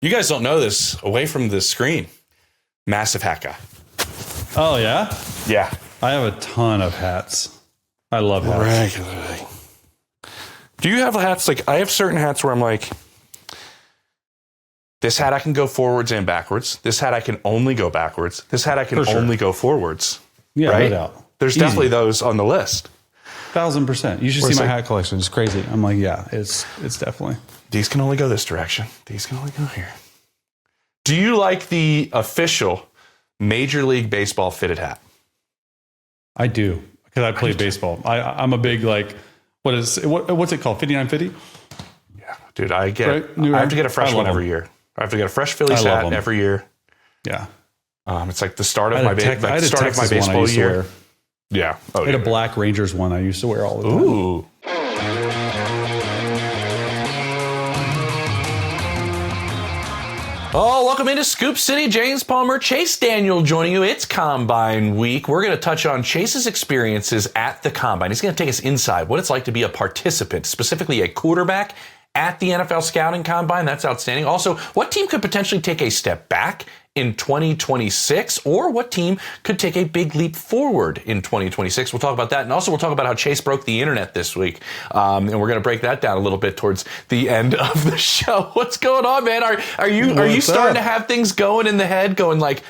You guys don't know this. Away from the screen, massive hat guy. Oh, yeah? Yeah. I have a ton of hats. I love hats. Regularly. Do you have hats? Like, I have certain hats where I'm like, this hat I can go forwards and backwards. This hat I can only go backwards. This hat I can only go forwards. Yeah, right? no doubt. There's definitely those on the list. 1,000%. You should see my hat collection. It's crazy. I'm like, yeah, it's definitely. These can only go this direction. These can only go here. Do you like the official Major League Baseball fitted hat? I do, because I play baseball. I'm a big, like, what's it called? 5950? Yeah, dude, I have to get a fresh one every year. I have to get a fresh Phillies hat every year. Yeah. It's like the start of my baseball year. Yeah. I had a Black Rangers one I used to wear all the time. Ooh. Oh, welcome into Scoop City. James Palmer, Chase Daniel joining you. It's Combine Week. We're going to touch on Chase's experiences at the Combine. He's going to take us inside what it's like to be a participant, specifically a quarterback at the NFL Scouting Combine. That's outstanding. Also, what team could potentially take a step back in 2026, or what team could take a big leap forward in 2026? We'll talk about that. And also we'll talk about how Chase broke the internet this week. And we're going to break that down a little bit towards the end of the show. What's going on, man? Are you starting to have things going in the head, going like,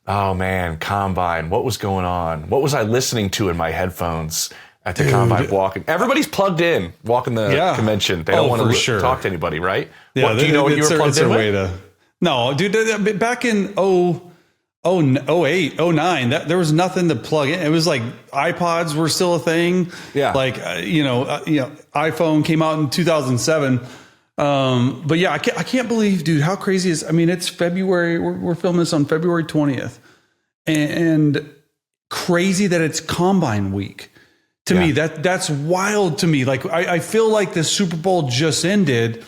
oh man, Combine, what was going on? What was I listening to in my headphones at the Combine walking? Everybody's plugged in walking the convention. They don't want to talk to anybody, right? Yeah, do you know what you were plugged in with? No, dude, back in 08, 09, there was nothing to plug in. It was like iPods were still a thing. Yeah. Like, iPhone came out in 2007. But yeah, I can't believe, dude, how crazy is, it's February. We're filming this on February 20th and crazy that it's Combine week. To me, that's wild to me. Like, I feel like the Super Bowl just ended.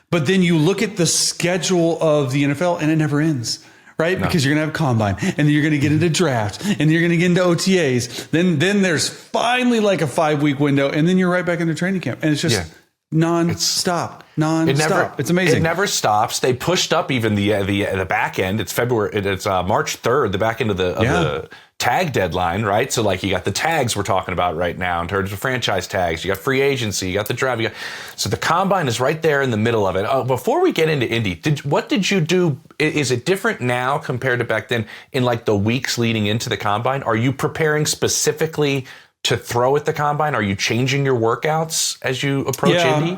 But then you look at the schedule of the NFL and it never ends, right? No. Because you're going to have Combine and then you're going to get into draft and you're going to get into OTAs. Then there's finally like a 5-week window and then you're right back into training camp. And it's just non-stop. It's amazing. It never stops. They pushed up even the back end. It's February. It's March 3rd, the back end of the tag deadline, right? So like you got the tags we're talking about right now in terms of franchise tags. You got free agency. You got the draft. So the Combine is right there in the middle of it. Before we get into Indy, what did you do? Is it different now compared to back then in like the weeks leading into the Combine? Are you preparing specifically to throw at the Combine? Are you changing your workouts as you approach Indy?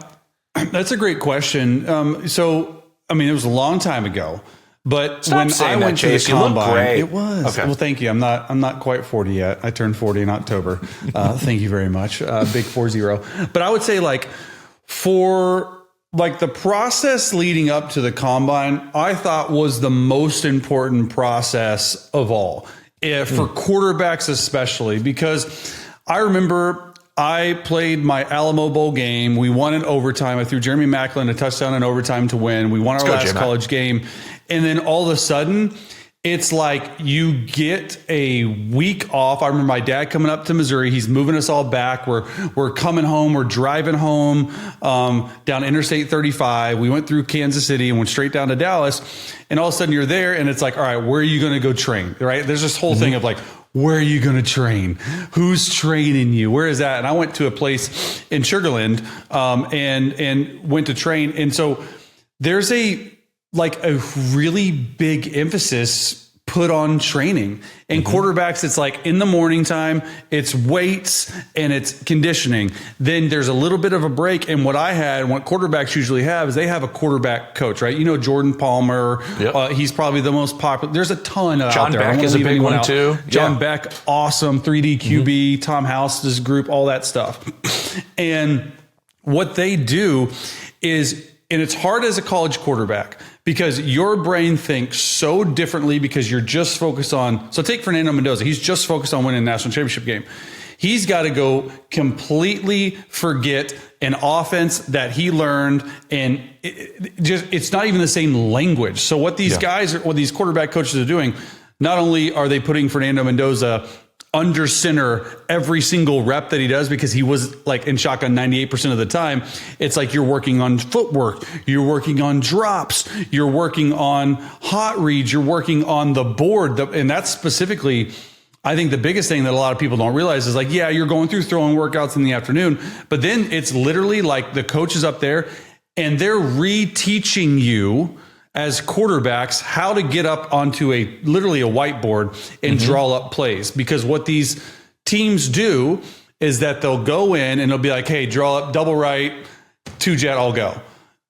That's a great question. It was a long time ago. But when I went to the Combine, it was. Okay. Well, thank you. I'm not quite 40 yet. I turned 40 in October. Thank you very much. Big 40. But I would say for the process leading up to the Combine, I thought was the most important process of all, for quarterbacks especially, because I remember I played my Alamo Bowl game. We won in overtime. I threw Jeremy Maclin a touchdown in overtime to win. We won our last college game. And then all of a sudden, it's like you get a week off. I remember my dad coming up to Missouri. He's moving us all back. We're coming home. We're driving home down Interstate 35. We went through Kansas City and went straight down to Dallas. And all of a sudden, you're there. And it's like, all right, where are you going to go train? Right? There's this whole thing of like, where are you going to train? Who's training you? Where is that? And I went to a place in Sugarland and went to train. And so there's a really big emphasis put on training. And quarterbacks, it's like in the morning time, it's weights and it's conditioning. Then there's a little bit of a break. And what quarterbacks usually have is they have a quarterback coach, right? You know, Jordan Palmer, he's probably the most popular. There's a ton out there. John Beck is a big one too. John Beck, awesome. 3D QB, Tom House's group, all that stuff. And what they do is, and it's hard as a college quarterback because your brain thinks so differently because you're just focused on, so take Fernando Mendoza. He's just focused on winning a national championship game. He's got to go completely forget an offense that he learned, and it's not even the same language. So what these guys, what these quarterback coaches are doing, not only are they putting Fernando Mendoza under center every single rep that he does because he was like in shotgun 98% of the time. It's like you're working on footwork, you're working on drops, you're working on hot reads, you're working on the board. And that's specifically, I think the biggest thing that a lot of people don't realize is like, yeah, you're going through throwing workouts in the afternoon, but then it's literally like the coach is up there and they're reteaching you as quarterbacks how to get up onto literally a whiteboard and draw up plays. Because what these teams do is that they'll go in and they'll be like, hey, draw up double right, 2-jet, I'll go.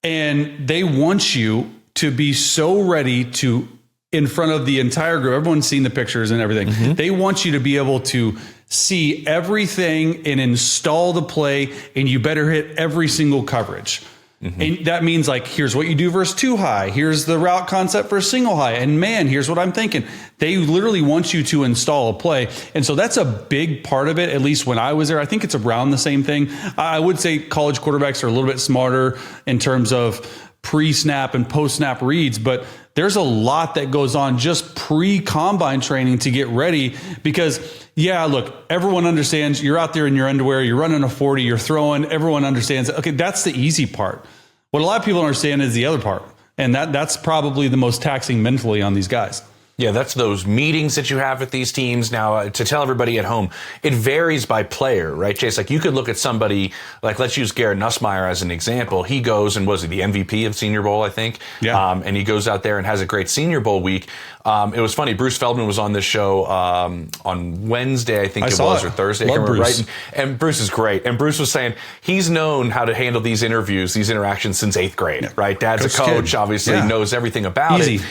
And they want you to be so ready to, in front of the entire group, everyone's seen the pictures and everything. They want you to be able to see everything and install the play, and you better hit every single coverage. And that means like, here's what you do versus 2 high. Here's the route concept for single high. And man, here's what I'm thinking. They literally want you to install a play. And so that's a big part of it, at least when I was there. I think it's around the same thing. I would say college quarterbacks are a little bit smarter in terms of pre-snap and post-snap reads, but there's a lot that goes on just pre-combine training to get ready because, yeah, look, everyone understands you're out there in your underwear, you're running a 40, you're throwing, everyone understands. Okay, that's the easy part. What a lot of people don't understand is the other part, and that's probably the most taxing mentally on these guys. Yeah, that's those meetings that you have with these teams. Now, to tell everybody at home, it varies by player, right, Chase? Like, you could look at somebody, like, let's use Garrett Nussmeier as an example. He goes and was he the MVP of Senior Bowl, I think? Yeah. And he goes out there and has a great Senior Bowl week. It was funny. Bruce Feldman was on this show on Wednesday, I think it was, or Thursday. Love Bruce. Right? And Bruce is great. And Bruce was saying he's known how to handle these interviews, these interactions since 8th grade, right? Dad's a coach, obviously knows everything about it.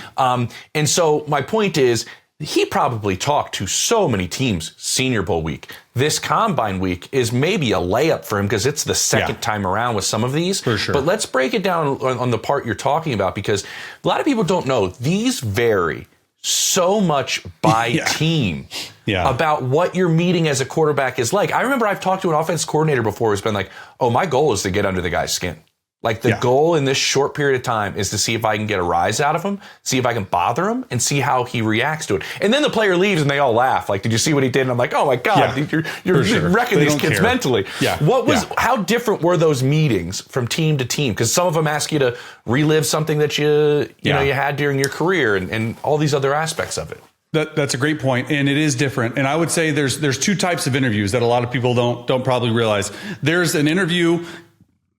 And so my point is, he probably talked to so many teams Senior Bowl week. This Combine week is maybe a layup for him because it's the second time around with some of these. For sure. But let's break it down on the part you're talking about, because a lot of people don't know these vary so much by team about what your meeting as a quarterback is like. I remember I've talked to an offense coordinator before who's been like, oh, my goal is to get under the guy's skin. Like, the goal in this short period of time is to see if I can get a rise out of him, see if I can bother him, and see how he reacts to it. And then the player leaves and they all laugh. Like, did you see what he did? And I'm like, oh my God, you're wrecking these kids mentally. How different were those meetings from team to team? Because some of them ask you to relive something that you had during your career and all these other aspects of it. That's a great point, and it is different. And I would say there's 2 types of interviews that a lot of people don't probably realize. There's an interview,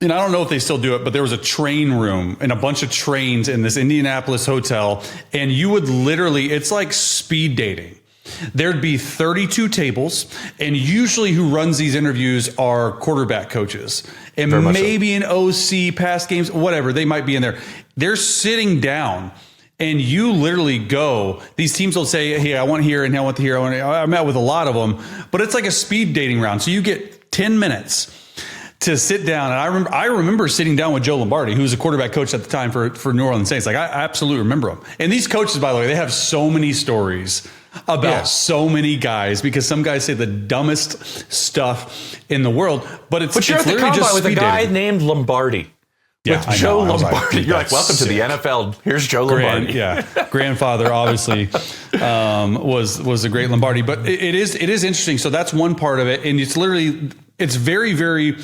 and I don't know if they still do it, but there was a train room and a bunch of trains in this Indianapolis hotel. And you would literally, it's like speed dating. There'd be 32 tables. And usually who runs these interviews are quarterback coaches. And maybe an OC, past games, whatever, they might be in there. They're sitting down. And you literally go, these teams will say, hey, I want here and I want here. I met with a lot of them, but it's like a speed dating round. So you get 10 minutes to sit down. And I remember sitting down with Joe Lombardi, who was a quarterback coach at the time for New Orleans Saints. Like, I absolutely remember him. And these coaches, by the way, they have so many stories about so many guys, because some guys say the dumbest stuff in the world, but you're at the combine with a guy named Lombardi. Yeah, with Joe Lombardi. You're like, welcome to the NFL. Here's Joe Lombardi. Grandfather obviously was a great Lombardi. But it is interesting. So that's one part of it. And it's very, very,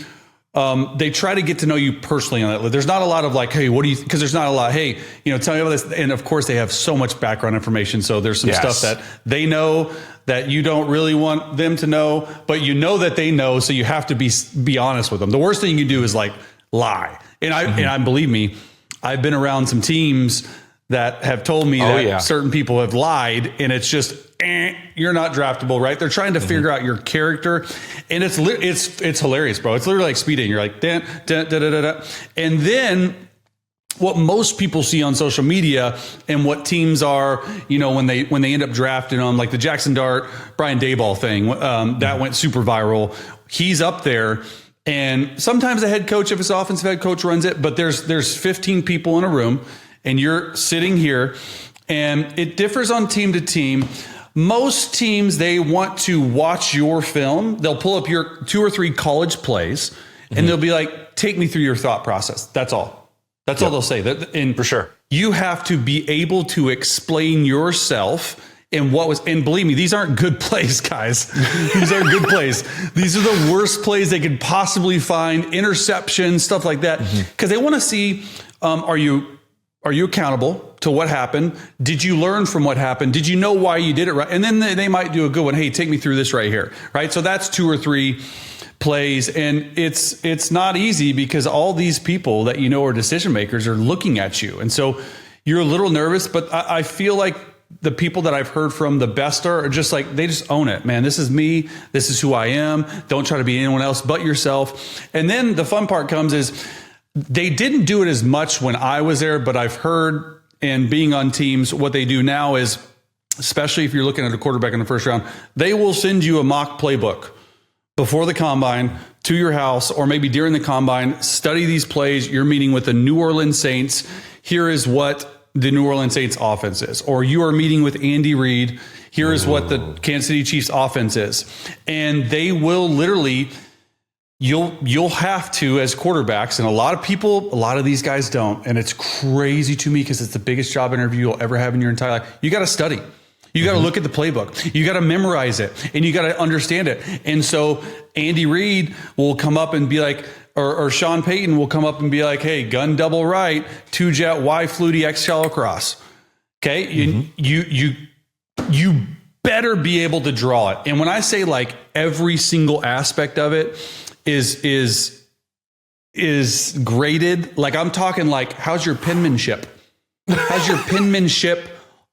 they try to get to know you personally on that. There's not a lot of like, hey, what do you, because there's not a lot, hey, tell me about this. And of course they have so much background information. So there's some stuff that they know that you don't really want them to know, but you know that they know. So you have to be honest with them. The worst thing you can do is like lie. And I believe me, I've been around some teams that have told me that certain people have lied, and it's just, you're not draftable, right? They're trying to figure out your character, and it's hilarious, bro. It's literally like speed dating. You're like, da, da, da, da, da. And then what most people see on social media and what teams are, when they end up drafting them, like the Jackson Dart, Brian Daboll thing, that went super viral. He's up there. And sometimes the head coach, if it's offensive head coach, runs it, but there's 15 people in a room and you're sitting here, and it differs on team to team. Most teams, they want to watch your film. They'll pull up your 2 or 3 college plays and they'll be like, take me through your thought process. That's all. That's all they'll say. And for sure, you have to be able to explain yourself And believe me, these aren't good plays, guys. These aren't good plays. These are the worst plays they could possibly find, interceptions, stuff like that. Because they want to see, are you accountable to what happened? Did you learn from what happened? Did you know why you did it right? And then they might do a good one. Hey, take me through this right here, right? So that's 2 or 3 plays. And it's not easy because all these people that are decision makers are looking at you. And so you're a little nervous, but I feel like the people that I've heard from the best are just like, they just own it, man. This is me. This is who I am. Don't try to be anyone else but yourself. And then the fun part comes is they didn't do it as much when I was there, but I've heard, and being on teams, what they do now is, especially if you're looking at a quarterback in the first round, they will send you a mock playbook before the combine to your house, or maybe during the combine. Study these plays. You're meeting with the New Orleans Saints. Here is what the New Orleans Saints offense is. Or you are meeting with Andy Reid. Here is what the Kansas City Chiefs offense is. And they will literally, you'll have to, as quarterbacks, and a lot of these guys don't. And it's crazy to me because it's the biggest job interview you'll ever have in your entire life. You got to study. You got to look at the playbook. You got to memorize it, and you got to understand it. And so Andy Reid will come up and be like, or Sean Payton will come up and be like, hey, gun double right, 2-jet Y fluty X shallow cross. Okay. You better be able to draw it. And when I say like every single aspect of it is graded, like I'm talking like, how's your penmanship? How's your penmanship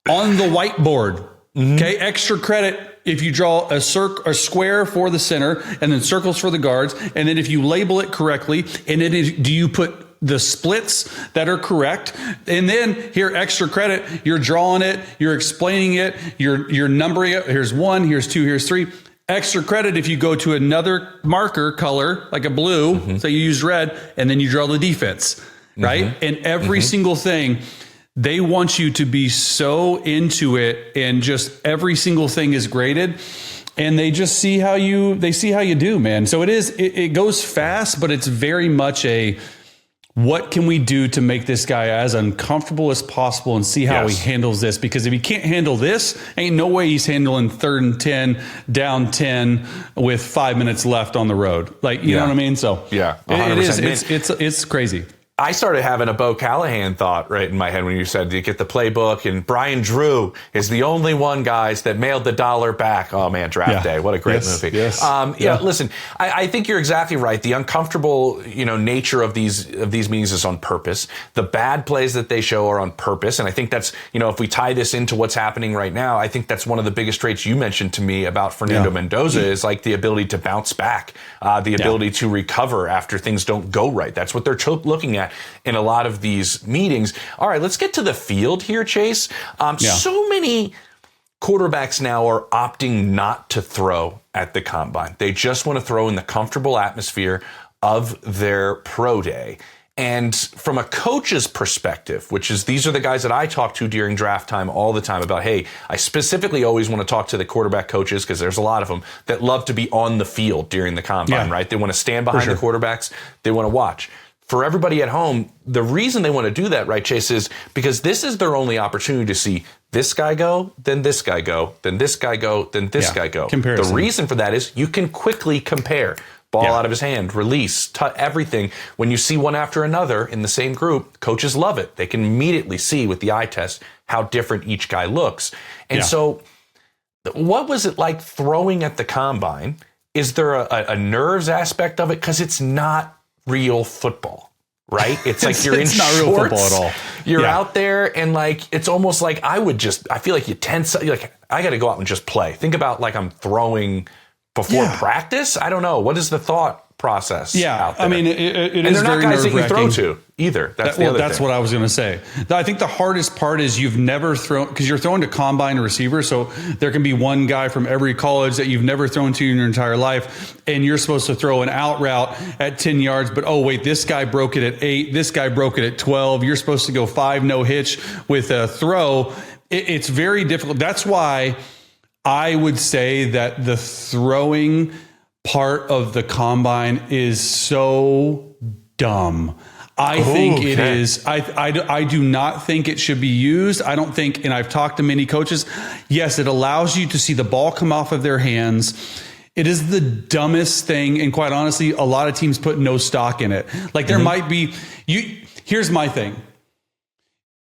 on the whiteboard? Okay. Extra credit if you draw a square for the center and then circles for the guards. And then if you label it correctly, and then do you put the splits that are correct? And then here, extra credit, you're drawing it, you're explaining it, you're numbering it. Here's 1, here's 2, here's 3. Extra credit if you go to another marker color, like a blue, so you use red, and then you draw the defense, right? And every single thing, they want you to be so into it, and just every single thing is graded, and they just see how you do, man. So it goes fast, but it's very much what can we do to make this guy as uncomfortable as possible and see how he handles this? Because if he can't handle this, ain't no way he's handling 3rd and 10, down 10 with 5 minutes left on the road. Like, you know what I mean? So 100%. It's crazy. I started having a Bo Callahan thought right in my head when you said you get the playbook, and Brian Drew is the only one, guys, that mailed the dollar back. Oh man, draft day. What a great movie. Yes. Listen, I think you're exactly right. The uncomfortable, nature of these meetings is on purpose. The bad plays that they show are on purpose. And I think that's, if we tie this into what's happening right now, I think that's one of the biggest traits you mentioned to me about Fernando Mendoza is like the ability to bounce back, the ability to recover after things don't go right. That's what they're looking at in a lot of these meetings. All right, let's get to the field here, Chase. So many quarterbacks now are opting not to throw at the combine. They just want to throw in the comfortable atmosphere of their pro day. And from a coach's perspective, which is these are the guys that I talk to during draft time all the time about, hey, I specifically always want to talk to the quarterback coaches because there's a lot of them that love to be on the field during the combine, right? They want to stand behind the quarterbacks. They want to watch. For everybody at home, the reason they want to do that, right, Chase, is because this is their only opportunity to see this guy go, then this guy go, then this guy go, then this guy go. Comparison. The reason for that is you can quickly compare. Ball out of his hand, release, everything. When you see one after another in the same group, coaches love it. They can immediately see with the eye test how different each guy looks. And so what was it like throwing at the combine? Is there a nerves aspect of it? Because it's not real football, right? It's like you're in not shorts. Real football at all. You're out there, and like it's almost like I feel like you tense. You're like, I got to go out and just play. Think about like I'm throwing before practice. I don't know. What is the thought process out there? I mean, it and is they're very not guys that you throw nerve-wracking. to either. That's the other That's thing. what I was going to say. I think the hardest part is you've never thrown, because you're throwing to combine receiver, so there can be one guy from every college that you've never thrown to in your entire life, and you're supposed to throw an out route at 10 yards, but oh wait, this guy broke it at 8, this guy broke it at 12, you're supposed to go 5 no hitch with a throw. It's very difficult. That's why I would say that the throwing part of the combine is so dumb. I think it is. I do not think it should be used. I don't think, and I've talked to many coaches. Yes, it allows you to see the ball come off of their hands. It is the dumbest thing. And quite honestly, a lot of teams put no stock in it. Like there might be, here's my thing.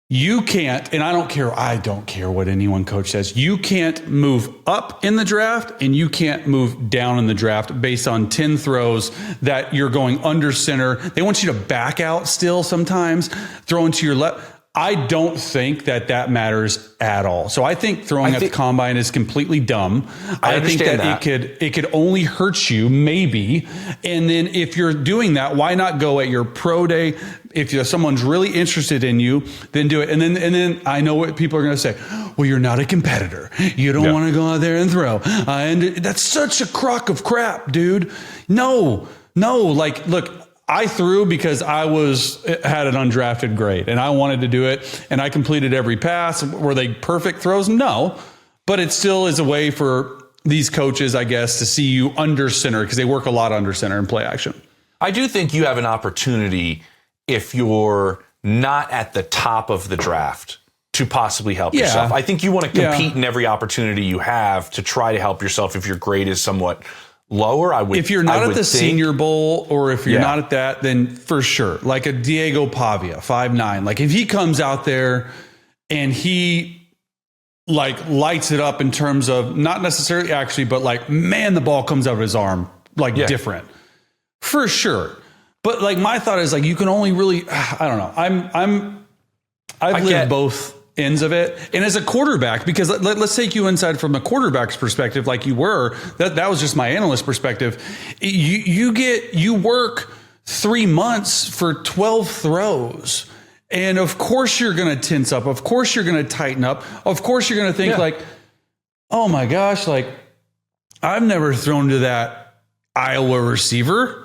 You can't, and I don't care what anyone coach says. You can't move up in the draft and you can't move down in the draft based on 10 throws that you're going under center. They want you to back out still sometimes, throwing to your left. I don't think that matters at all. So I think throwing at the combine is completely dumb. I think that it could only hurt you, maybe. And then if you're doing that, why not go at your pro day? If someone's really interested in you, then do it. And then I know what people are going to say. Well, you're not a competitor. You don't want to go out there and throw. And that's such a crock of crap, dude. No. Like, look. I threw because I had an undrafted grade and I wanted to do it and I completed every pass. Were they perfect throws? No, but it still is a way for these coaches, I guess, to see you under center because they work a lot under center in play action. I do think you have an opportunity if you're not at the top of the draft to possibly help yourself. I think you want to compete in every opportunity you have to try to help yourself if your grade is somewhat lower. If you're not at the Senior Bowl or if you're not at that, then for sure, like a Diego Pavia, 5'9", like if he comes out there and he like lights it up in terms of not necessarily actually, but like, man, the ball comes out of his arm, like different for sure. But like my thought is like, you can only really, I don't know. I've lived both ends of it. And as a quarterback, because let's take you inside from a quarterback's perspective, like you were, that was just my analyst perspective. You work 3 months for 12 throws. And of course you're going to tense up. Of course you're going to tighten up. Of course you're going to think like, oh my gosh, like I've never thrown to that Iowa receiver.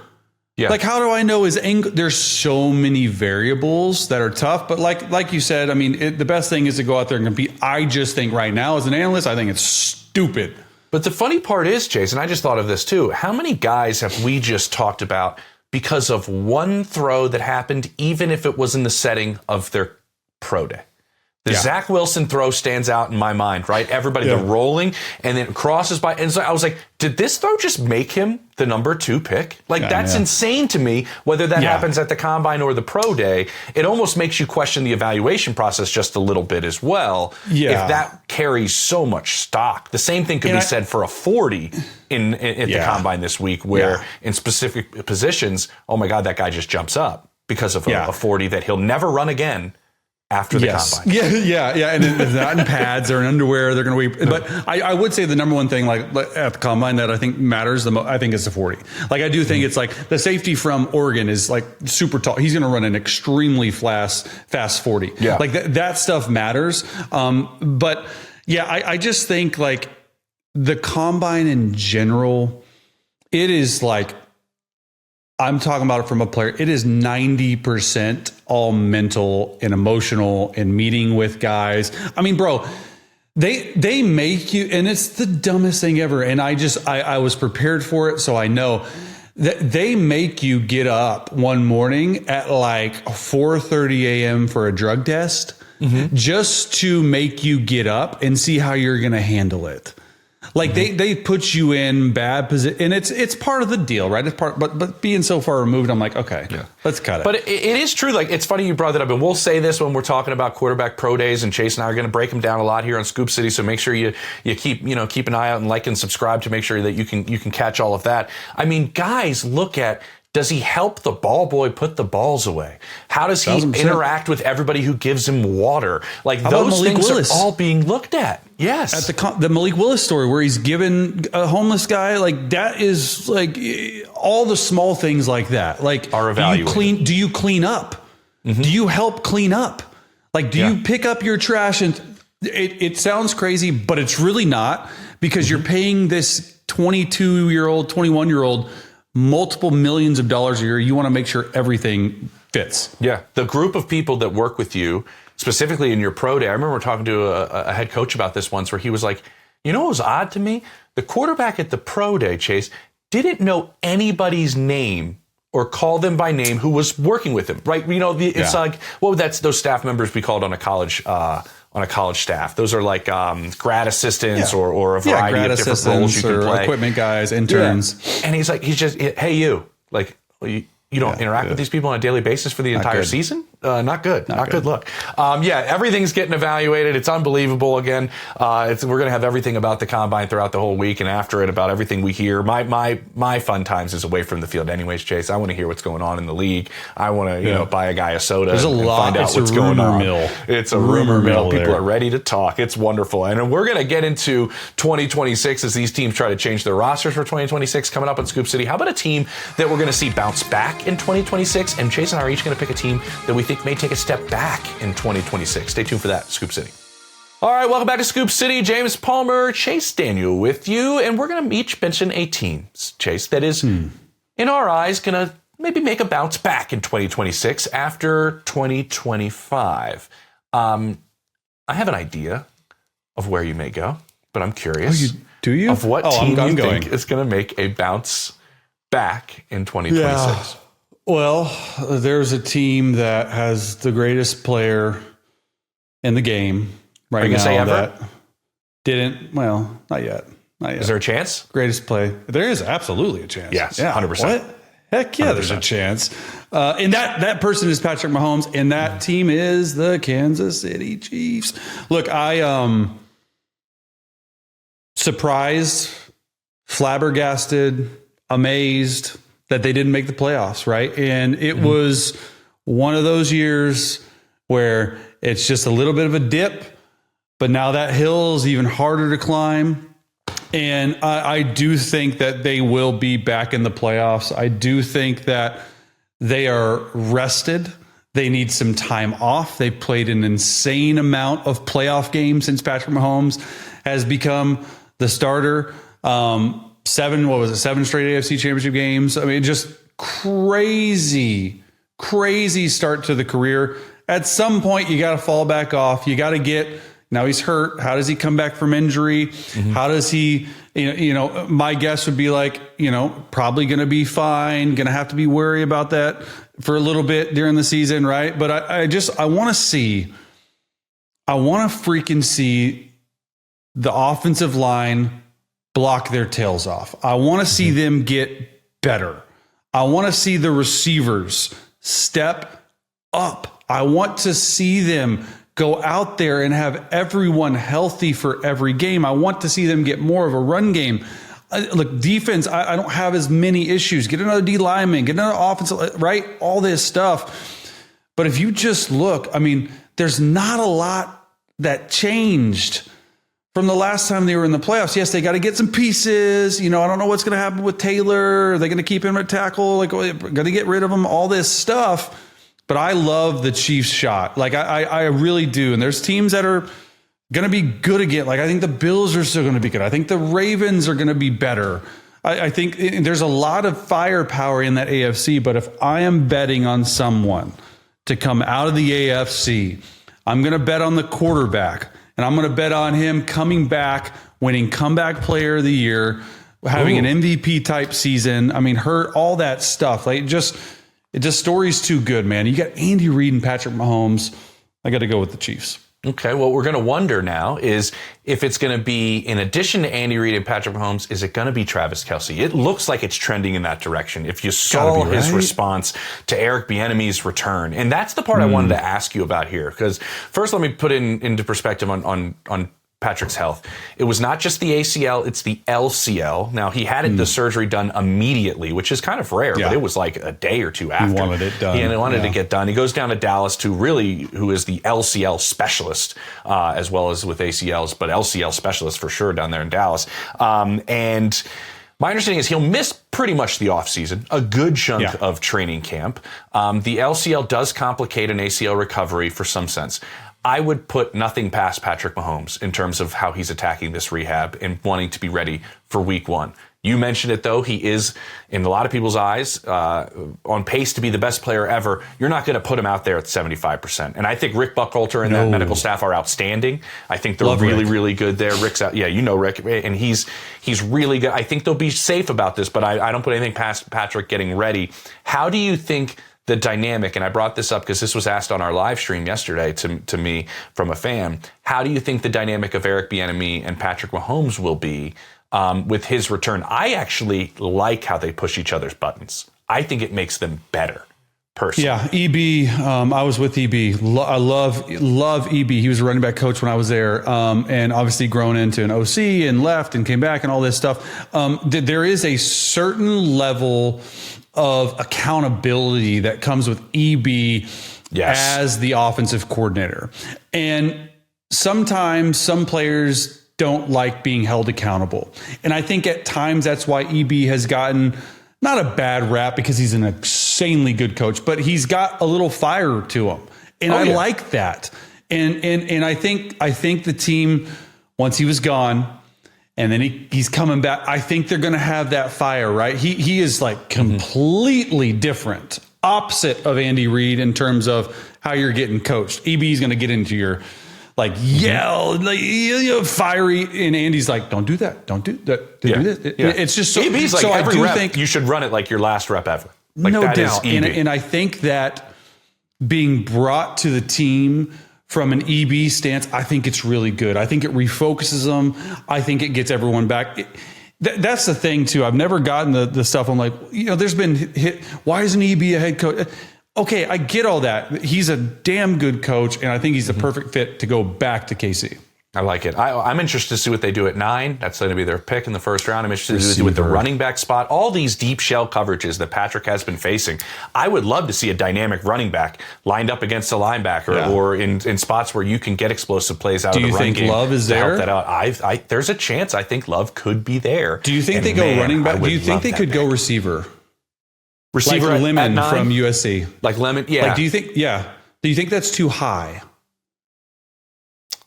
Yeah. Like, how do I know his angle? There's so many variables that are tough. But like you said, I mean, the best thing is to go out there and compete. I just think right now as an analyst, I think it's stupid. But the funny part is, Jason, I just thought of this too. How many guys have we just talked about because of one throw that happened, even if it was in the setting of their pro day? The Zach Wilson throw stands out in my mind, right? Everybody, they're rolling, and then it crosses by. And so I was like, did this throw just make him the number 2 pick? Like, that's insane to me, whether that happens at the combine or the pro day. It almost makes you question the evaluation process just a little bit as well. Yeah. If that carries so much stock. The same thing could be said for a 40 at the combine this week, where in specific positions, oh my God, that guy just jumps up because of a 40 that he'll never run again after the combine. Yeah. And it's not in pads or in underwear. They're going to be, but I would say the number one thing like at the combine that I think matters the most, I think is the 40. Like I do think it's like the safety from Oregon is like super tall. He's going to run an extremely fast 40. Yeah. Like that stuff matters. But yeah, I just think like the combine in general, it is like, I'm talking about it from a player. It is 90% all mental and emotional and meeting with guys. I mean, bro, they make you, and it's the dumbest thing ever. And I was prepared for it. So I know that they make you get up one morning at like 4:30 a.m. for a drug test just to make you get up and see how you're going to handle it. Like they put you in bad position, and it's part of the deal, right? It's part, but being so far removed, I'm like, okay, let's cut it. But it is true. Like it's funny you brought that up, and we'll say this when we're talking about quarterback pro days, and Chase and I are going to break them down a lot here on Scoop City. So make sure you keep an eye out and like and subscribe to make sure that you can catch all of that. I mean, guys, look at. Does he help the ball boy put the balls away? How does he interact with everybody who gives him water? Like those things are all being looked at. Yes. At the Malik Willis story where he's given a homeless guy, like that is like all the small things like that. Like are evaluated. Do you clean up? Do you help clean up? Like do you pick up your trash? And it sounds crazy, but it's really not because you're paying this 22-year-old, 21-year-old multiple millions of dollars a year. You want to make sure everything fits. Yeah. The group of people that work with you, specifically in your pro day, I remember talking to a head coach about this once where he was like, you know what was odd to me? The quarterback at the pro day, Chase, didn't know anybody's name or call them by name who was working with him, right? You know, it's like, what would those staff members be called on a college staff? Those are like grad assistants or a variety of different roles you can play. Equipment guys, interns. Yeah. And he's just, hey, you, like, you don't interact with these people on a daily basis for the entire season? Not good. Not good look. Everything's getting evaluated. It's unbelievable again. We're going to have everything about the combine throughout the whole week, and after it about everything we hear. My fun times is away from the field anyways, Chase. I want to hear what's going on in the league. I want to buy a guy a soda and find out what's going on. It's a rumor mill. People are ready to talk. It's wonderful. And we're going to get into 2026 as these teams try to change their rosters for 2026 coming up in Scoop City. How about a team that we're going to see bounce back in 2026? And Chase and I are each going to pick a team that we think may take a step back in 2026. Stay tuned for that, Scoop City. All right, welcome back to Scoop City. James Palmer, Chase Daniel with you, and we're going to each mention a team, Chase, that is, in our eyes, going to maybe make a bounce back in 2026 after 2025. I have an idea of where you may go, but I'm curious. Do you? Of what team you think is going to make a bounce back in 2026? Yeah. Well, there's a team that has the greatest player in the game right now. Say ever? That didn't. Well, not yet. Is there a chance? Greatest play. There is absolutely a chance. Yes, 100%. What? Heck yeah, 100%. There's a chance. And that person is Patrick Mahomes, and that team is the Kansas City Chiefs. Look, I surprised, flabbergasted, amazed that they didn't make the playoffs, right? And it was one of those years where it's just a little bit of a dip, but now that hill is even harder to climb. And I do think that they will be back in the playoffs. I do think that they are rested. They need some time off. They played an insane amount of playoff games since Patrick Mahomes has become the starter. 7 straight AFC Championship games. I mean, just crazy start to the career. At some point, you got to fall back off. You got to now he's hurt. How does he come back from injury? How does he, my guess would be like, probably going to be fine. Going to have to be worried about that for a little bit during the season, right? But I want to freaking see the offensive line block their tails off. I want to see them get better. I want to see the receivers step up. I want to see them go out there and have everyone healthy for every game. I want to see them get more of a run game. Look, defense, I don't have as many issues. Get another D lineman, get another offensive, right? All this stuff. But if you just look, I mean, there's not a lot that changed from the last time they were in the playoffs. Yes, they got to get some pieces. I don't know what's going to happen with Taylor. Are they going to keep him at tackle? Like, going to get rid of him? All this stuff. But I love the Chiefs shot. Like, I really do. And there's teams that are going to be good again. Like, I think the Bills are still going to be good. I think the Ravens are going to be better. I think there's a lot of firepower in that AFC. But if I am betting on someone to come out of the AFC, I'm going to bet on the quarterback. And I'm going to bet on him coming back, winning comeback player of the year, having an MVP type season. I mean, hurt, all that stuff. Like, the story's too good, man. You got Andy Reid and Patrick Mahomes. I got to go with the Chiefs. Okay, what we're going to wonder now is if it's going to be, in addition to Andy Reid and Patrick Mahomes, is it going to be Travis Kelce? It looks like it's trending in that direction. If you saw his response to Eric Bieniemy's return, and that's the part I wanted to ask you about here, because first let me put into perspective on Patrick's health. It was not just the ACL, it's the LCL. Now, he had the surgery done immediately, which is kind of rare, but it was like a day or two after. He wanted it done. He wanted to get done. He goes down to Dallas who is the LCL specialist, as well as with ACLs, but LCL specialist for sure down there in Dallas. And my understanding is he'll miss pretty much the offseason, a good chunk of training camp. The LCL does complicate an ACL recovery for some sense. I would put nothing past Patrick Mahomes in terms of how he's attacking this rehab and wanting to be ready for week 1. You mentioned it, though. He is, in a lot of people's eyes, on pace to be the best player ever. You're not going to put him out there at 75%. And I think Rick Buckhalter and that medical staff are outstanding. I think they're really good there. Rick's out. Yeah, you know Rick. And he's really good. I think they'll be safe about this, but I don't put anything past Patrick getting ready. How do you think the dynamic, and I brought this up because this was asked on our live stream yesterday to me from a fan, how do you think the dynamic of Eric Bieniemy and Patrick Mahomes will be with his return? I actually like how they push each other's buttons. I think it makes them better, personally. Yeah, EB, I was with EB. I love EB. He was a running back coach when I was there, and obviously grown into an OC and left and came back and all this stuff. There is a certain level of accountability that comes with EB as the offensive coordinator. And sometimes some players don't like being held accountable. And I think at times that's why EB has gotten not a bad rap because he's an insanely good coach, but he's got a little fire to him. And I like that. And I think the team, once he was gone, and then he's coming back, I think they're going to have that fire, right? He is like completely different, opposite of Andy Reid in terms of how you're getting coached. EB is going to get into your like yell, like fiery, and Andy's like, don't do that, don't do that, do this. It's just so. EB's like so every I do rep, think you should run it like your last rep ever. Like no that doubt, is EB. and I think that being brought to the team from an EB stance, I think it's really good. I think it refocuses them. I think it gets everyone back. That's the thing, too. I've never gotten the stuff. I'm like, there's been hit. Why isn't EB a head coach? Okay, I get all that. He's a damn good coach, and I think he's the perfect fit to go back to KC. I like it. I'm interested to see what they do at 9. That's going to be their pick in the first round. I'm interested to see with the running back spot. All these deep shell coverages that Patrick has been facing. I would love to see a dynamic running back lined up against a linebacker or in spots where you can get explosive plays out of the run game. Do you think Love is there? Help that out. There's a chance I think Love could be there. Do you think they go running back? Do you think they could go receiver? Receiver like Lemon from USC. Like Lemon, yeah. Like, do you think that's too high?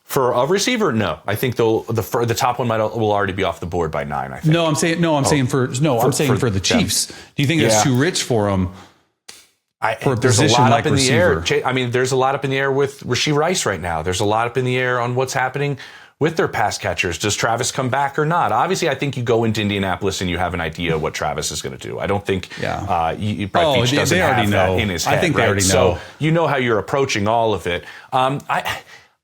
For a receiver, no. I think the top one will already be off the board by 9. I think. I'm saying for the Chiefs. Do you think that's too rich for them? For a there's position a lot like up in receiver? the air. I mean, there's a lot up in the air with Rasheed Rice right now. There's a lot up in the air on what's happening with their pass catchers. Does Travis come back or not? Obviously, I think you go into Indianapolis and you have an idea of what Travis is going to do. I don't think Brett Veach doesn't have that in his head. I think they already know. So you know how you're approaching all of it.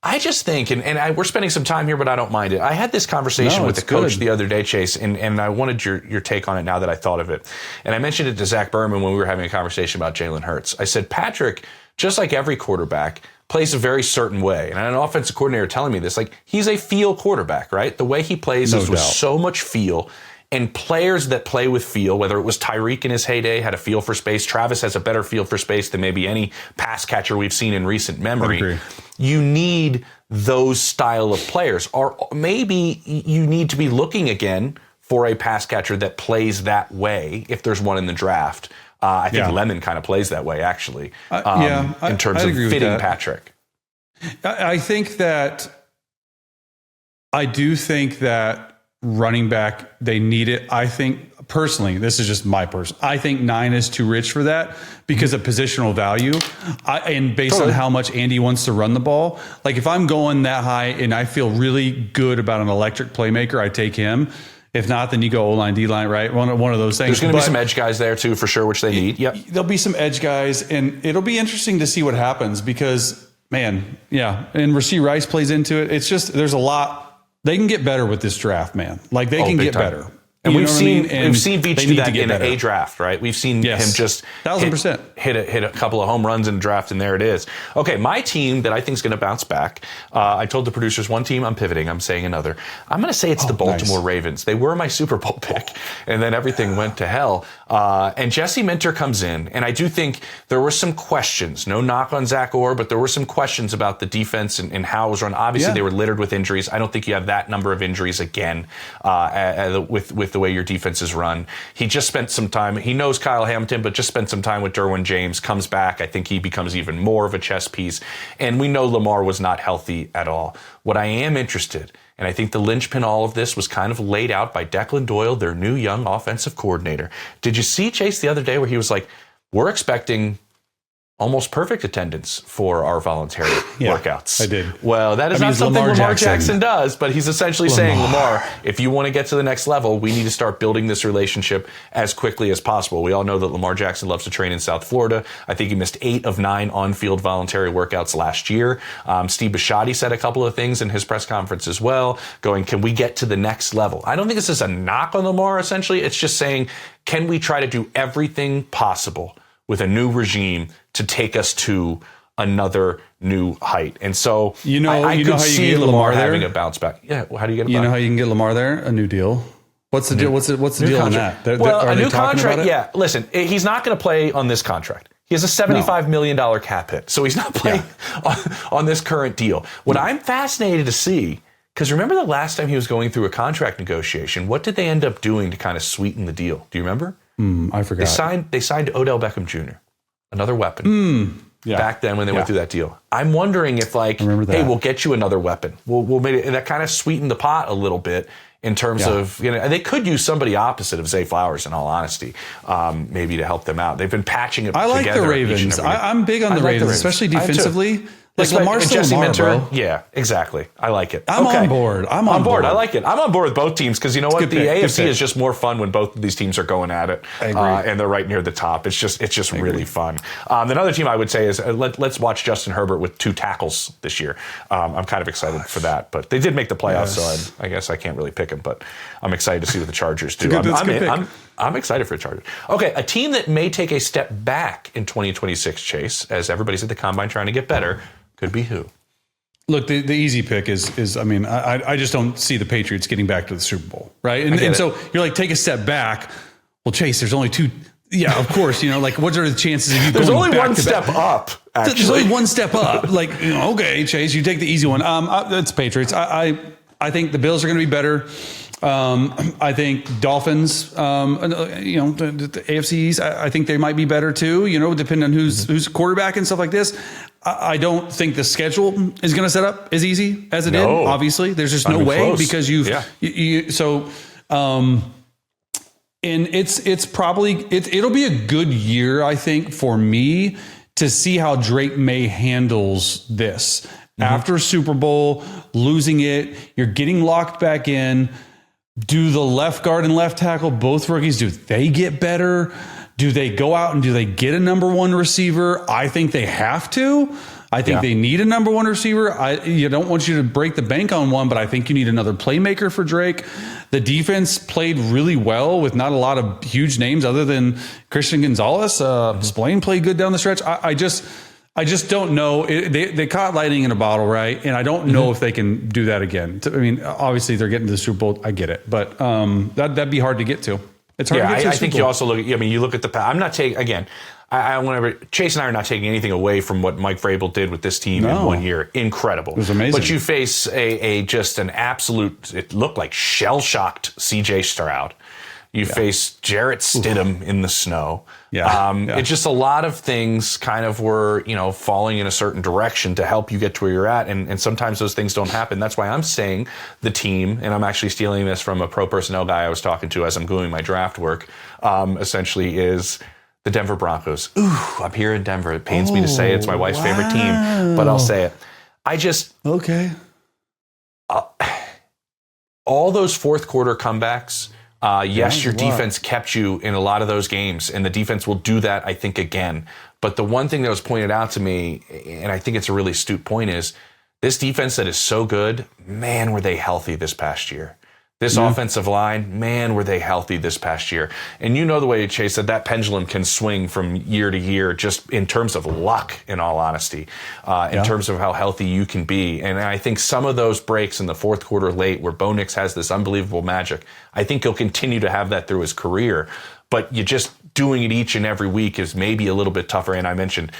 I just think, and we're spending some time here, but I don't mind it. I had this conversation with the coach the other day, Chase, and I wanted your take on it now that I thought of it. And I mentioned it to Zach Berman when we were having a conversation about Jalen Hurts. I said, Patrick, just like every quarterback, plays a very certain way. And an offensive coordinator telling me this, like, he's a feel quarterback, right? The way he plays is with so much feel. And players that play with feel, whether it was Tyreek in his heyday, had a feel for space. Travis has a better feel for space than maybe any pass catcher we've seen in recent memory. You need those style of players. Or maybe you need to be looking again for a pass catcher that plays that way, if there's one in the draft. I think Lemon kind of plays that way, actually, in terms of fitting Patrick. I do think that running back, they need it. I think personally, this is just my person. I think 9 is too rich for that because of positional value. And based on how much Andy wants to run the ball, like if I'm going that high and I feel really good about an electric playmaker, I take him. If not, then you go O-line, D-line, right? One of those things. There's going to be some edge guys there too, for sure, which they need. Yep. There'll be some edge guys, and it'll be interesting to see what happens because, man, and Rasheed Rice plays into it. It's just, there's a lot. They can get better with this draft, man. Like they can get better. And we've seen Veach do that in a draft, right? We've seen him just 1,000% hit a couple of home runs in a draft, and there it is. Okay, my team that I think is going to bounce back. I told the producers one team, I'm pivoting. I'm saying another. I'm going to say it's the Baltimore Ravens. They were my Super Bowl pick, and then everything went to hell. And Jesse Minter comes in, and I do think there were some questions. No knock on Zach Orr, but there were some questions about the defense and how it was run. Obviously, they were littered with injuries. I don't think you have that number of injuries again with the way your defense is run. He just spent some time. He knows Kyle Hamilton, but just spent some time with Derwin James. Comes back. I think he becomes even more of a chess piece. And we know Lamar was not healthy at all. What I am interested, and I think the linchpin all of this was kind of laid out by Declan Doyle, their new young offensive coordinator. Did you see Chase the other day where he was like, we're expecting almost perfect attendance for our voluntary workouts? I did. Well, that is not something Lamar Jackson does, but he's essentially saying, Lamar, if you want to get to the next level, we need to start building this relationship as quickly as possible. We all know that Lamar Jackson loves to train in South Florida. I think he missed 8 of 9 on-field voluntary workouts last year. Steve Bisciotti said a couple of things in his press conference as well, going, can we get to the next level? I don't think this is a knock on Lamar, essentially. It's just saying, can we try to do everything possible with a new regime to take us to another new height? And so I could see Lamar having a bounce back. Yeah, well, how do you get You know how you can get Lamar there? A new deal. What's the deal? What's the deal on that? A new contract. Yeah, listen, he's not going to play on this contract. He has a $75 million cap hit, so he's not playing on this current deal. What I'm fascinated to see, because remember the last time he was going through a contract negotiation, what did they end up doing to kind of sweeten the deal? Do you remember? I forgot. They signed Odell Beckham Jr., another weapon. Back then when they went through that deal. I'm wondering if hey, we'll get you another weapon. We'll make it, and that kind of sweetened the pot a little bit in terms of, they could use somebody opposite of Zay Flowers, in all honesty, maybe to help them out. They've been patching it together. I like the Ravens. I'm big on the Ravens, especially defensively. Like Lamar's still Lamar, bro. Yeah, exactly. I like it. I'm on board. I'm on board. I like it. I'm on board with both teams because you know what? The AFC is just more fun when both of these teams are going at it. I agree. And they're right near the top. It's just really fun. Another team I would say is let's watch Justin Herbert with 2 tackles this year. I'm kind of excited for that. But they did make the playoffs, so I guess I can't really pick them. But I'm excited to see what the Chargers do. I'm excited for the Chargers. Okay, a team that may take a step back in 2026, Chase, as everybody's at the Combine trying to get better, could be who? Look, the easy pick is I mean, I just don't see the Patriots getting back to the Super Bowl, right? And so you're like, take a step back. Well, Chase, there's only 2. Yeah, of course, what are the chances of you going back to back? There's only one step up, actually. There's only one step up. Okay, Chase, you take the easy one. That's Patriots. I think the Bills are going to be better. I think Dolphins, the AFC East, I think they might be better too, depending on who's quarterback and stuff like this. I don't think the schedule is going to set up as easy as it did. Obviously, there's just no way close. Because and it's probably, it'll be a good year, I think, for me to see how Drake May handles this. After Super Bowl, losing it, you're getting locked back in. Do the left guard and left tackle, both rookies, do they get better? Do they go out and do they get a number 1 receiver? I think they have to. I think they need a number 1 receiver. You don't want you to break the bank on one, but I think you need another playmaker for Drake. The defense played really well with not a lot of huge names other than Christian Gonzalez. Spillane played good down the stretch. I just don't know. They caught lightning in a bottle, right? And I don't know if they can do that again. I mean, obviously they're getting to the Super Bowl. I get it, but that'd be hard to get to. It's hard to get to. I think you also look at. You look at the. I'm not taking again. Chase and I are not taking anything away from what Mike Vrabel did with this team in 1 year. Incredible. It was amazing. But you face just an absolute. It looked like shell-shocked C.J. Stroud. You face Jarrett Stidham in the snow. It's just a lot of things kind of were, falling in a certain direction to help you get to where you're at. And sometimes those things don't happen. That's why I'm saying the team, and I'm actually stealing this from a pro personnel guy I was talking to as I'm doing my draft work, essentially is the Denver Broncos. Ooh, I'm here in Denver. It pains me to say it's my wife's favorite team, but I'll say it. Okay. All those fourth quarter comebacks, yes, your defense kept you in a lot of those games, and the defense will do that, I think, again. But the one thing that was pointed out to me, and I think it's a really astute point, is this defense that is so good, man, were they healthy this past year. This offensive line, man, were they healthy this past year. And you know the way, Chase, that pendulum can swing from year to year just in terms of luck, in all honesty, in terms of how healthy you can be. And I think some of those breaks in the fourth quarter late where Bo Nix has this unbelievable magic, I think he'll continue to have that through his career. But you just doing it each and every week is maybe a little bit tougher. And I mentioned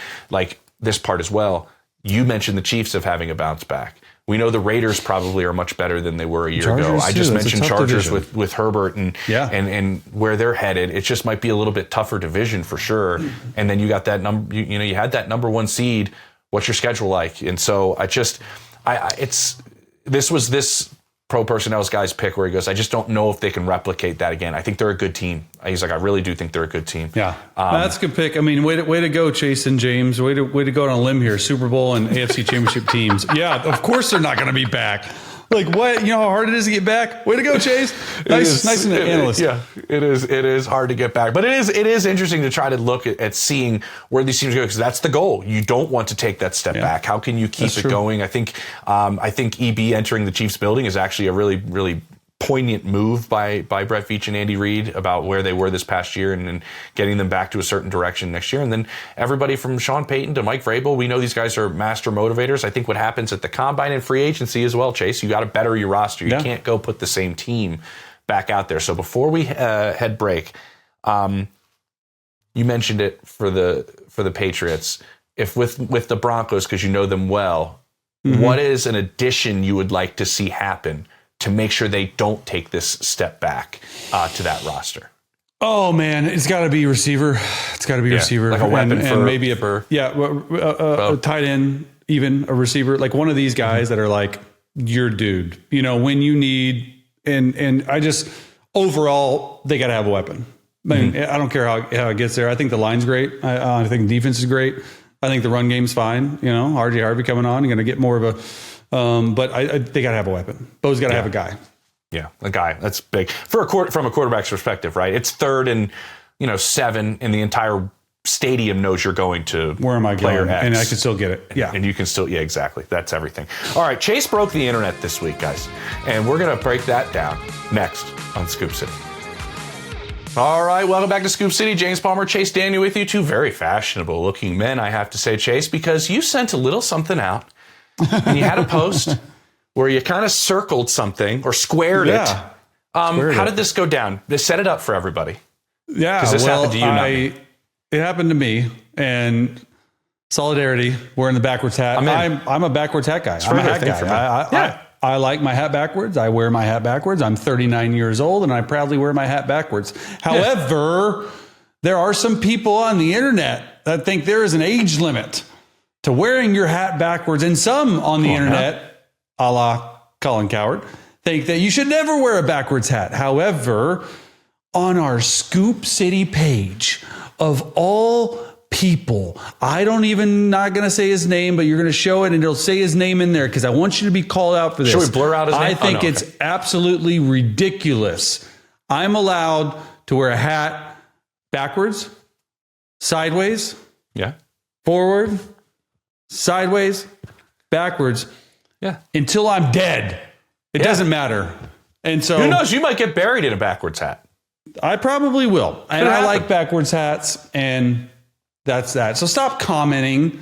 this part as well. You mentioned the Chiefs of having a bounce back. We know the Raiders probably are much better than they were a year ago. I just mentioned Chargers with Herbert and where they're headed. It just might be a little bit tougher division for sure. And then you got that you had that number 1 seed. What's your schedule like? And so this was this Pro Personnel's guy's pick where he goes, I just don't know if they can replicate that again. I think they're a good team. He's like, I really do think they're a good team. Yeah, that's a good pick. I mean, way to go, Chase and James. Way to go on a limb here. Super Bowl and AFC Championship teams. Yeah, of course they're not going to be back. Like, what? You know how hard it is to get back? Way to go, Chase. Nice analyst. Yeah, it is hard to get back. But it is interesting to try to look at seeing where these teams go, because that's the goal. You don't want to take that step back. How can you keep it going? I think EB entering the Chiefs building is actually a really, really poignant move by Brett Veach and Andy Reid about where they were this past year and getting them back to a certain direction next year. And then everybody from Sean Payton to Mike Vrabel, we know these guys are master motivators. I think what happens at the combine and free agency as well, Chase, you got to better your roster. You can't go put the same team back out there. So before we head break, you mentioned it for the Patriots. If with the Broncos, because you know them well, what is an addition you would like to see happen to make sure they don't take this step back to that roster? Oh man, it's got to be receiver. It's got to be receiver, like a weapon and maybe a tight end, even a receiver, like one of these guys that are like your dude. You know, when you need, and I just overall they got to have a weapon. I mean, I don't care how it gets there. I think the line's great. I think the defense is great. I think the run game's fine. You know, RJ Harvey coming on, you're going to get more of a. But they got to have a weapon. Bo's got to have a guy. Yeah, a guy. That's big from a quarterback's perspective, right? It's 3rd and 7, and the entire stadium knows you're going to where am I player going? X. And I can still get it. Yeah, and you can still exactly. That's everything. All right, Chase broke the internet this week, guys, and we're gonna break that down next on Scoop City. All right, welcome back to Scoop City. James Palmer, Chase Daniel with you. 2 very fashionable looking men, I have to say, Chase, because you sent a little something out. And you had a post where you kind of circled something or squared it. How did this go down? They set it up for everybody. Yeah, because this happened to you, not me. It happened to me. And solidarity, wearing the backwards hat. I'm a backwards hat guy. I'm a hat guy. I like my hat backwards. I wear my hat backwards. I'm 39 years old, and I proudly wear my hat backwards. However, there are some people on the internet that think there is an age limit to wearing your hat backwards. And some on the internet, a la Colin Coward, think that you should never wear a backwards hat. However, on our Scoop City page, of all people, not going to say his name, but you're going to show it and it'll say his name in there because I want you to be called out for this. Should we blur out his name? I think it's absolutely ridiculous. I'm allowed to wear a hat backwards, sideways, forward, sideways, backwards, until I'm dead. It doesn't matter. And so, who knows? You might get buried in a backwards hat. I probably will. And I like backwards hats, and that's that. So stop commenting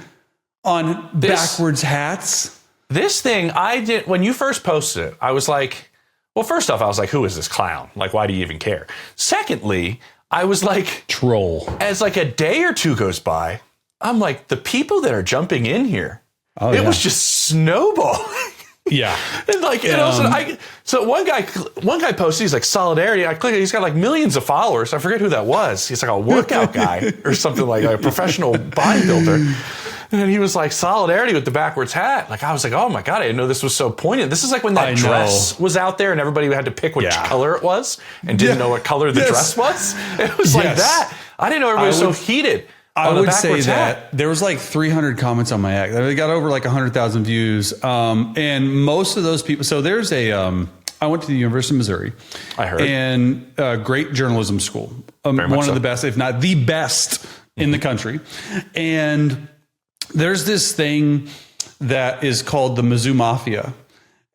on backwards hats. This thing I did when you first posted it, I was like, well, first off, I was like, who is this clown? Like, why do you even care? Secondly, I was like, troll. As like a day or two goes by, I'm like, the people that are jumping in here, it was just snowballing. Yeah. And like, so one guy posted, he's like, solidarity. I click it, he's got like millions of followers. I forget who that was. He's like a workout guy or something, like a professional bodybuilder. And he was like, solidarity with the backwards hat. Like, I was like, oh my God, I didn't know this was so poignant. This is like when that dress was out there and everybody had to pick which color it was and didn't know what color the dress was. It was like that. I didn't know everybody was so heated. I would say that there was like 300 comments on my act. They got over like 100,000 views. And most of those people, so there's I went to the University of Missouri. I heard. And a great journalism school. One of the best, if not the best in the country. And there's this thing that is called the Mizzou Mafia.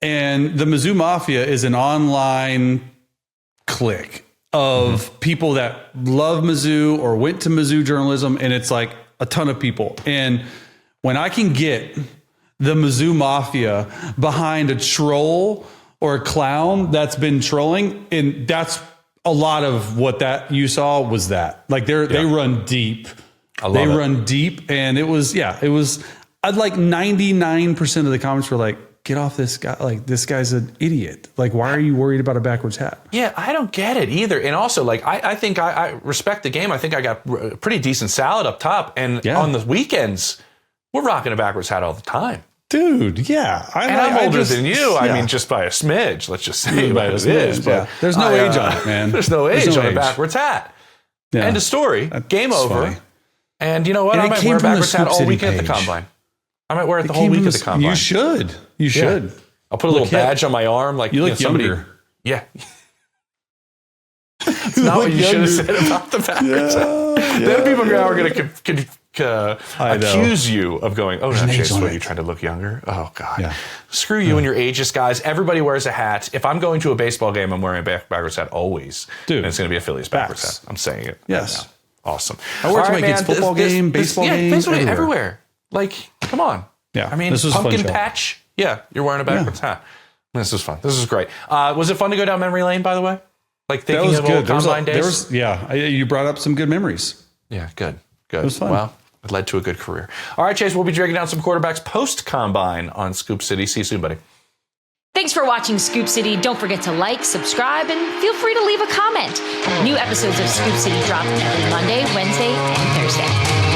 And the Mizzou Mafia is an online clique of people that love Mizzou or went to Mizzou journalism, and it's like a ton of people. And when I can get the Mizzou Mafia behind a troll or a clown that's been trolling, and that's a lot of what that you saw was that. Like they run deep. Run deep, and it was I'd like 99% of the comments were like, get off this guy. Like, this guy's an idiot. Like, why are you worried about a backwards hat? Yeah, I don't get it either. And also, like, I think I respect the game. I think I got a pretty decent salad up top. And on the weekends, we're rocking a backwards hat all the time. Dude, yeah. I'm older than you. I mean, just by a smidge. Let's just say by a smidge. But there's no age on it, man. There's no age on a backwards hat. Yeah. End of story. Game over. Funny. And you know what? I might wear a backwards hat all weekend at the combine. I might wear it the whole week at the combine. You should. You should. I'll put a little badge on my arm. Like, you look younger. Yeah. That's not what you should have said about the backwards hat. Then people now are going to accuse you of going, oh, no, Chase, what, are you trying to look younger? Oh, God. Yeah. Screw you and your ages, guys. Everybody wears a hat. If I'm going to a baseball game, I'm wearing a backwards hat always. Dude. And it's going to be a Phillies backwards hat. I'm saying it. Yes. Right now. Awesome. I wear it to my kids' football game, baseball game, everywhere. Like, come on. Yeah. I mean, this was pumpkin patch. Yeah, you're wearing a backwards hat. This is fun. This is great. Was it fun to go down memory lane, by the way? Like thinking of old combine days? You brought up some good memories. Yeah, good. It was fun. Well, it led to a good career. All right, Chase, we'll be breaking down some quarterbacks post-combine on Scoop City. See you soon, buddy. Thanks for watching Scoop City. Don't forget to like, subscribe, and feel free to leave a comment. New episodes of Scoop City drop every Monday, Wednesday, and Thursday.